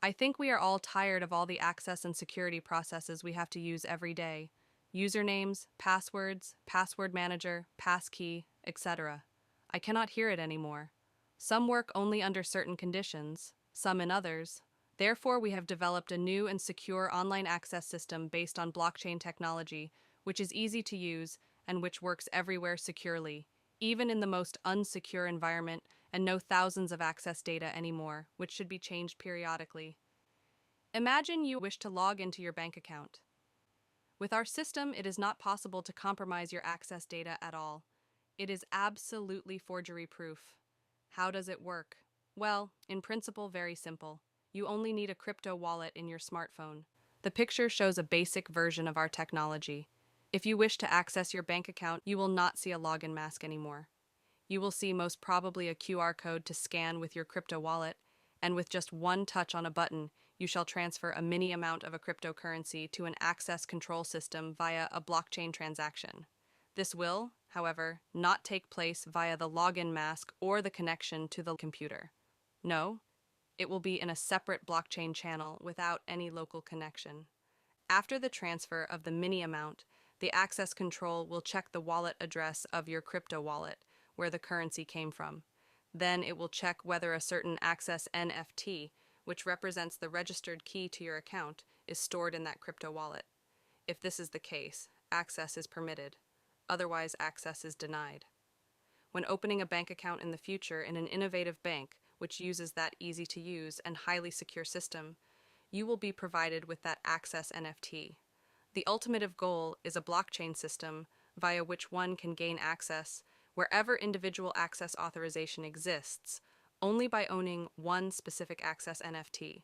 I think we are all tired of all the access and security processes we have to use every day. Usernames, passwords, password manager, passkey, etc. I cannot hear it anymore. Some work only under certain conditions, some in others. Therefore, we have developed a new and secure online access system based on blockchain technology, which is easy to use and which works everywhere securely, even in the most unsecure environment, and no thousands of access data anymore, which should be changed periodically. Imagine you wish to log into your bank account. With our system, it is not possible to compromise your access data at all. It is absolutely forgery-proof. How does it work? Well, in principle, very simple. You only need a crypto wallet in your smartphone. The picture shows a basic version of our technology. If you wish to access your bank account, you will not see a login mask anymore. You will see most probably a QR code to scan with your crypto wallet, and with just one touch on a button, you shall transfer a mini amount of a cryptocurrency to an access control system via a blockchain transaction. This will, however, not take place via the login mask or the connection to the computer. No, it will be in a separate blockchain channel without any local connection. After the transfer of the mini amount, the access control will check the wallet address of your crypto wallet, where the currency came from. Then it will check whether a certain access NFT, which represents the registered key to your account, is stored in that crypto wallet. If this is the case, access is permitted. Otherwise, access is denied. When opening a bank account in the future in an innovative bank, which uses that easy-to-use and highly secure system, you will be provided with that access NFT. The ultimate goal is a blockchain system via which one can gain access wherever individual access authorization exists, only by owning one specific access NFT.